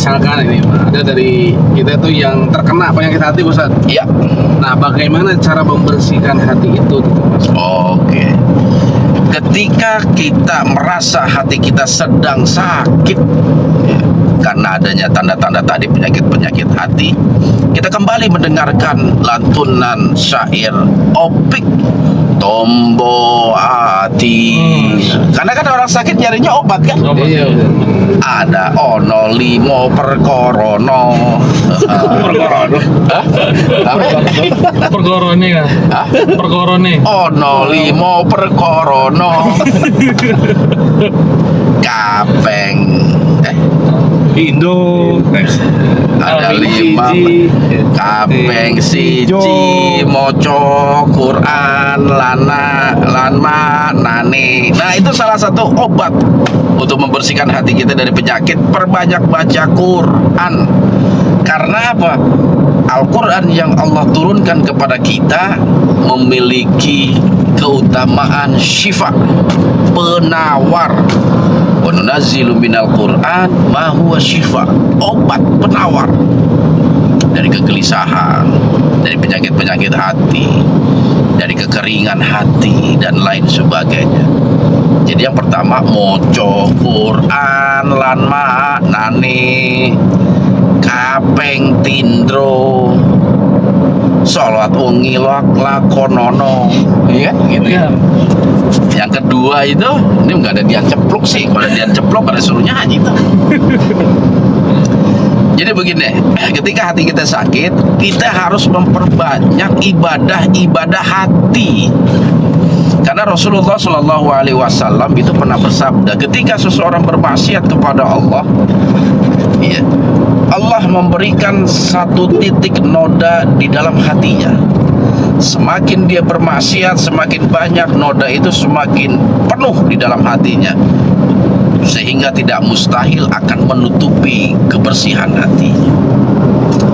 misalkan ini ada dari kita tuh yang terkena penyakit hati, Ustaz. Iya. Nah, bagaimana cara membersihkan hati itu gitu, Mas? Oke. Ketika kita merasa hati kita sedang sakit, ya, karena adanya tanda-tanda tadi penyakit-penyakit hati, kita kembali mendengarkan lantunan syair Opik Tombo Hati. Karena kan orang sakit nyarinya obat kan? Iya, Ada ono limo perkorono. Perkorono. Hah? Perkorone kan? Hah? Perkorone. Ono limo perkorono. Kapeng. Indo. Ada lima kapeng siji moco Quran lanma nane. Nah, itu salah satu obat untuk membersihkan hati kita dari penyakit. Perbanyak baca Quran. Karena apa? Al-Quran yang Allah turunkan kepada kita memiliki keutamaan syifa, penawar. Wa nunazzilu minal Qur'an ma huwa syifa, obat penawar dari kegelisahan, dari penyakit-penyakit hati, dari kekeringan hati dan lain sebagainya. Jadi yang pertama moco Quran lan ma nane kapeng tindro salat wengi lakonono, ya gitu ya. Yang kedua itu, ini nggak ada Dian Cepluk sih. Kalau ada Dian Cepluk pada suruh nyanyi tuh. Jadi begini, ketika hati kita sakit, kita harus memperbanyak ibadah hati. Karena Rasulullah Shallallahu Alaihi Wasallam itu pernah bersabda, ketika seseorang bermaksiat kepada Allah, ya, Allah memberikan satu titik noda di dalam hatinya. Semakin dia bermaksiat, semakin banyak noda itu semakin penuh di dalam hatinya, sehingga tidak mustahil akan menutupi kebersihan hati.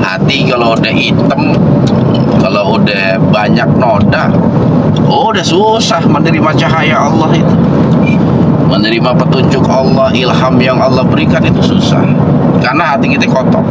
Hati kalau udah hitam, kalau udah banyak noda, udah susah menerima cahaya Allah itu. Menerima petunjuk Allah, ilham yang Allah berikan itu susah, karena hati kita kotor.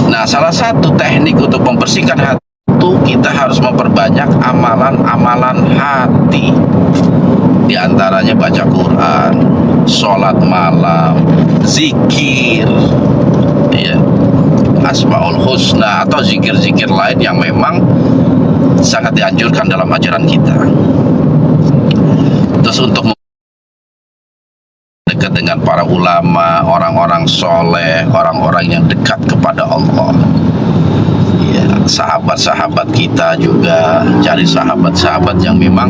Nah, salah satu teknik untuk membersihkan hati itu kita harus memperbanyak amalan-amalan hati. Di antaranya baca Quran, sholat malam, zikir, ya, Asmaul Husna atau zikir-zikir lain yang memang sangat dianjurkan dalam ajaran kita. Terus untuk dekat dengan para ulama, orang-orang soleh, orang-orang yang dekat kepada Allah. Ya, sahabat-sahabat kita juga, cari sahabat-sahabat yang memang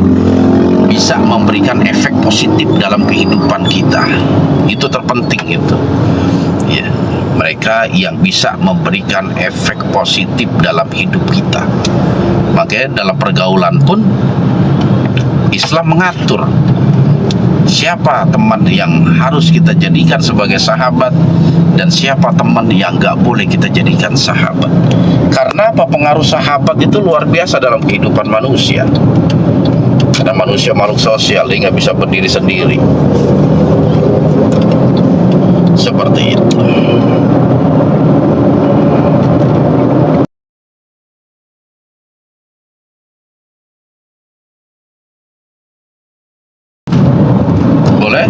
bisa memberikan efek positif dalam kehidupan kita. Itu terpenting itu. Ya, mereka yang bisa memberikan efek positif dalam hidup kita. Makanya dalam pergaulan pun Islam mengatur siapa teman yang harus kita jadikan sebagai sahabat dan siapa teman yang nggak boleh kita jadikan sahabat. Karena apa? Pengaruh sahabat itu luar biasa dalam kehidupan manusia. Karena manusia makhluk sosial, dia nggak bisa berdiri sendiri. Seperti itu. Boleh?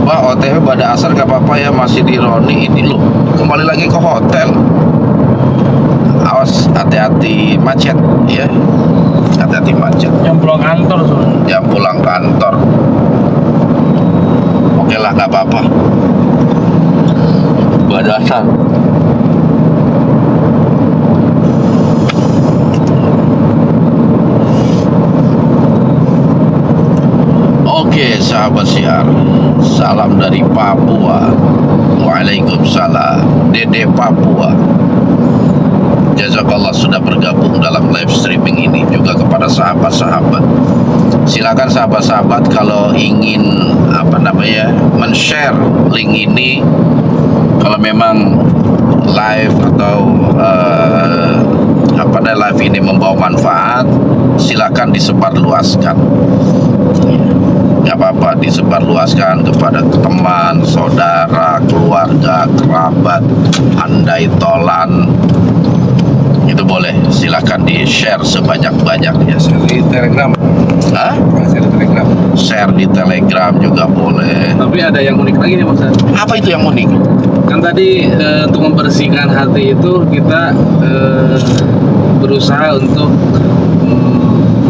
Wah, OTW pada asar gak apa-apa ya, masih di Roni ini loh. Kembali lagi ke hotel. Awas, hati-hati macet ya. Hati-hati macet. Yang pulang kantor soalnya. Jam pulang kantor. Oke lah, gak apa-apa. Pada asar. Oke, sahabat siar, salam dari Papua. Waalaikumsalam, Dede Papua. Jazakallah sudah bergabung dalam live streaming ini, juga kepada sahabat-sahabat. Silakan sahabat-sahabat kalau ingin men-share link ini, kalau memang live atau live ini membawa manfaat, silakan disebarluaskan. nggak apa-apa disebarluaskan kepada teman, saudara, keluarga, kerabat, andai tolan, itu boleh, silakan di share sebanyak-banyaknya. Di Telegram. Hah? Share di Telegram. Share di Telegram juga boleh. Tapi ada yang unik lagi nih Pak Ustadz. Apa itu yang unik? Kan tadi untuk membersihkan hati itu kita berusaha untuk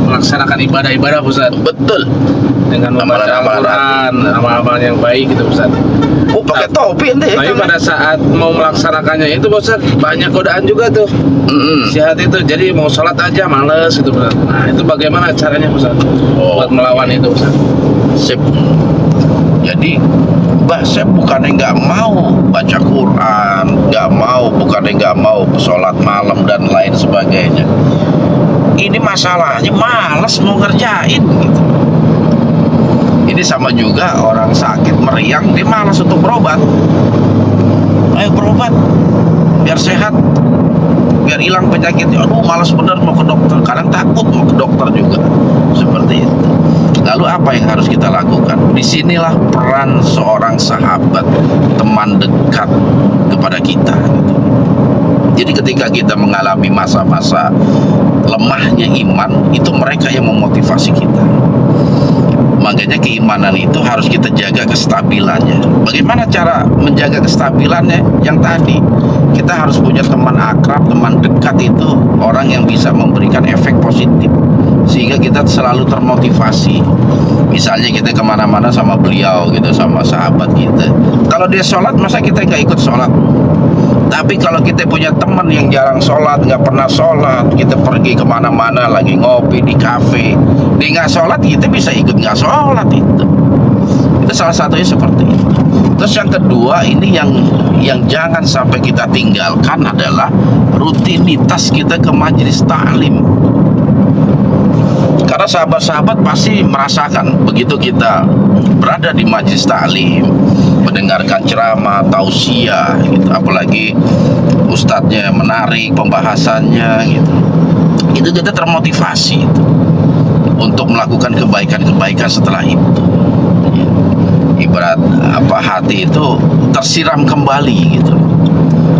melaksanakan ibadah-ibadah Ustaz, Betul. dengan membaca Amalan-amalan Al-Quran, amalan yang baik gitu Ustaz. Oh, pakai topi ente. Tapi pada saat mau melaksanakannya itu Ustaz, banyak godaan juga tuh Mm-mm. si hati itu. Jadi mau sholat aja males gitu Ustaz. Nah itu bagaimana caranya Ustaz buat melawan itu Ustaz? Sip. Jadi, Mbah, saya bukannya nggak mau baca Quran, bukannya nggak mau sholat malam dan lain sebagainya. Ini masalahnya malas mau ngerjain gitu. Ini sama juga orang sakit meriang, dia malas untuk berobat. Ayo berobat, biar sehat, biar hilang penyakitnya. Aduh, malas bener mau ke dokter. Kadang takut mau ke dokter juga, seperti itu. Lalu apa yang harus kita lakukan? Disinilah peran seorang sahabat, teman dekat kepada kita. Jadi ketika kita mengalami masa-masa lemahnya iman, itu mereka yang memotivasi kita. Makanya keimanan itu harus kita jaga kestabilannya. Bagaimana cara menjaga kestabilannya? Yang tadi, kita harus punya teman akrab, teman dekat itu orang yang bisa memberikan efek positif, sehingga kita selalu termotivasi. Misalnya kita kemana-mana sama beliau gitu, sama sahabat kita. Kalau dia sholat, masa kita nggak ikut sholat? Tapi kalau kita punya teman yang jarang sholat, nggak pernah sholat, kita pergi kemana-mana lagi ngopi di kafe, dia nggak sholat, kita bisa ikut nggak sholat itu. Itu salah satunya seperti itu. Terus yang kedua, ini yang jangan sampai kita tinggalkan adalah rutinitas kita ke majelis ta'lim. Karena sahabat-sahabat pasti merasakan begitu kita berada di majelis ta'lim, mendengarkan ceramah, tausiah gitu, apalagi ustadznya menarik pembahasannya gitu. Itu kita termotivasi gitu, untuk melakukan kebaikan-kebaikan setelah itu. Ibarat hati itu tersiram kembali gitu.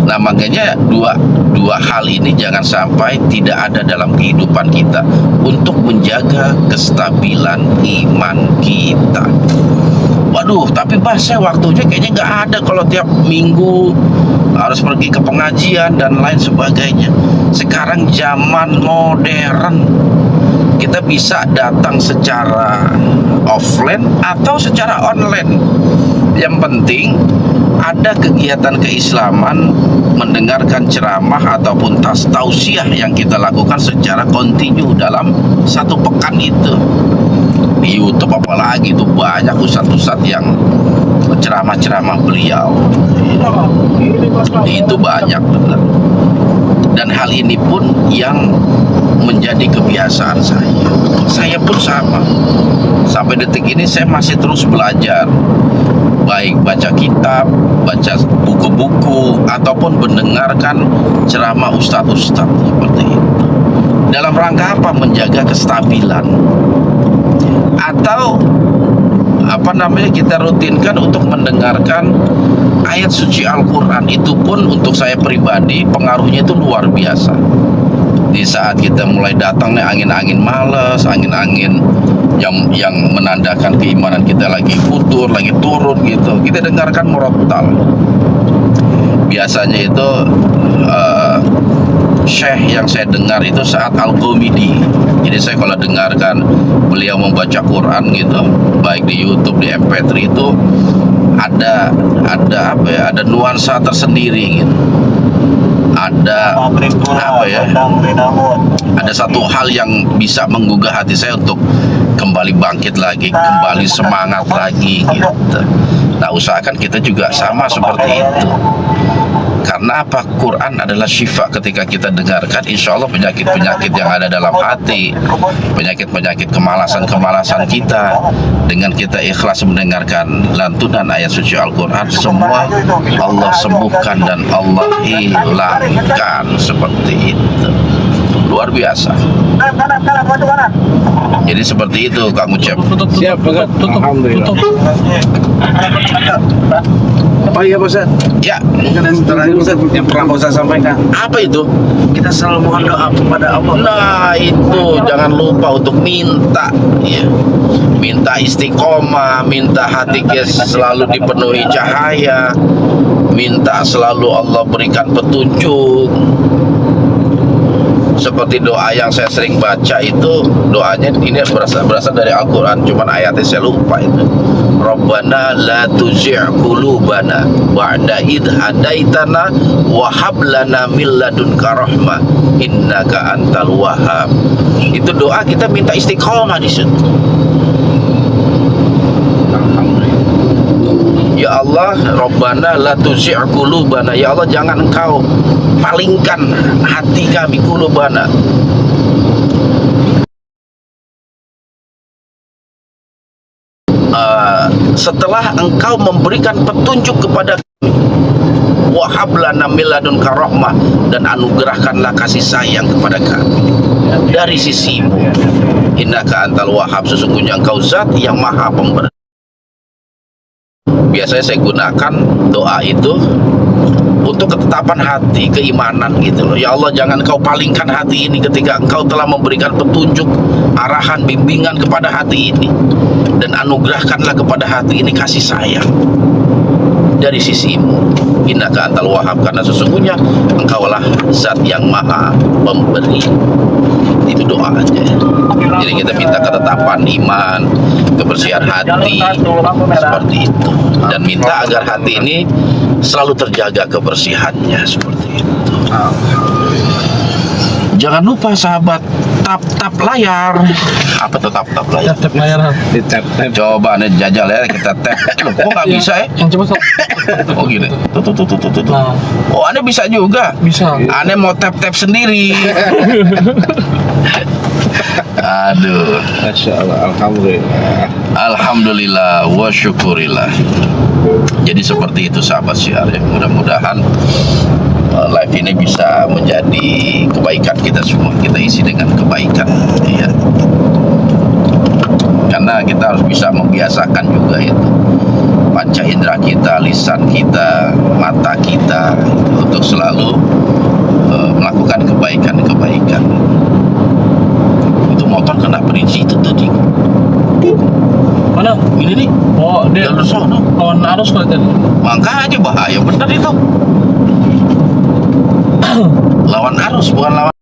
Nah, makanya dua hal ini jangan sampai tidak ada dalam kehidupan kita untuk menjaga kestabilan iman kita. Waduh, tapi saya waktunya kayaknya nggak ada kalau tiap minggu harus pergi ke pengajian dan lain sebagainya. Sekarang zaman modern, kita bisa datang secara offline atau secara online. Yang penting ada kegiatan keislaman, mendengarkan ceramah ataupun tausiah yang kita lakukan secara kontinu dalam satu pekan itu. Di YouTube apalagi itu banyak ustadz-ustadz yang ceramah-ceramah beliau. Itu banyak benar. Dan hal ini pun yang menjadi kebiasaan saya. Saya pun sama. Sampai detik ini saya masih terus belajar, baik baca kitab, baca buku-buku, ataupun mendengarkan ceramah ustadz-ustadz seperti itu. Dalam rangka apa? Menjaga kestabilan. Atau kita rutinkan untuk mendengarkan ayat suci Al-Quran. Itu pun untuk saya pribadi pengaruhnya itu luar biasa. Di saat kita mulai datang nih angin-angin malas, angin-angin yang menandakan keimanan kita lagi futur, lagi turun gitu, kita dengarkan murattal. Biasanya itu syekh yang saya dengar itu saat Al-Ghamidi. Jadi saya kalau dengarkan beliau membaca Quran gitu, baik di YouTube, di MP3 itu ada nuansa tersendiri gitu. Ada ada satu hal yang bisa menggugah hati saya untuk kembali bangkit lagi, kembali semangat lagi gitu. Nah, usahakan kita juga sama seperti itu. Karena apa? Quran adalah syifa. Ketika kita dengarkan, insya Allah penyakit-penyakit yang ada dalam hati, penyakit-penyakit kemalasan-kemalasan kita, dengan kita ikhlas mendengarkan lantunan ayat suci Al-Quran, semua Allah sembuhkan dan Allah hilangkan. Seperti itu. luar biasa. Jadi seperti itu Kang Ucep. Siap, Pak. Alhamdulillah. Oh iya, Pak Ustaz. Ya, Mungkin yang terakhir Ustaz yang pernah Pak Ustaz sampaikan. apa itu? Kita selalu mohon doa kepada Allah. Nah itu jangan lupa untuk minta, ya. Minta istiqomah, minta hati kita selalu dipenuhi cahaya, minta selalu Allah berikan petunjuk. Seperti doa yang saya sering baca itu, doanya ini berasal dari Al-Quran, cuman ayatnya saya lupa itu. Rabbana la tuzigh qulubana ba'da idh hadaitana wa hab lana min ladunka rahmah innaka antal wahhab. Itu doa kita minta istiqomah di situ. Ya Allah, Rabbana la tuzigh qulubana. Ya Allah, jangan engkau palingkan hati kami, qulubana. Setelah engkau memberikan petunjuk kepada kami, wahab lana min ladunka rahmah, dan anugerahkanlah kasih sayang kepada kami dari sisimu. Innaka antal wahhab, sesungguhnya engkau zat yang maha pemberi. Biasanya saya gunakan doa itu untuk ketetapan hati, keimanan gitu loh. Ya Allah, jangan engkau palingkan hati ini ketika engkau telah memberikan petunjuk, arahan, bimbingan kepada hati ini, dan anugerahkanlah kepada hati ini kasih sayang dari sisimu. Innaka antal wahhab, karena sesungguhnya engkaulah zat yang maha pemberi. Itu doa aja. Jadi kita minta ketetapan iman, kebersihan hati, seperti itu, dan minta agar hati ini selalu terjaga kebersihannya, seperti itu. Jangan lupa sahabat, tap layar. Apa tuh tap layar? Tap layar. Di tap-tap. Coba nih jajal ya, kita tap. Loh, kok nggak bisa ya? Yang coba sok. Oh gini. Tuh. Nah, Oh, Anda bisa juga. bisa. Anda mau tap sendiri. Aduh. Masya Allah, alhamdulillah. Alhamdulillah wa syukurillah. Jadi seperti itu sahabat syiar ya. Mudah-mudahan live ini bisa menjadi kebaikan kita semua. Kita isi dengan kebaikan ya. Karena kita harus bisa membiasakan juga itu panca indera kita, lisan kita, mata kita untuk selalu melakukan kebaikan-kebaikan. Itu motor kena berinci itu tadi. Mana? Ini nih, Oh, dia jalur sono. lawan arus kali tadi. Makanya bahaya bener itu. Lawan arus bukan lawan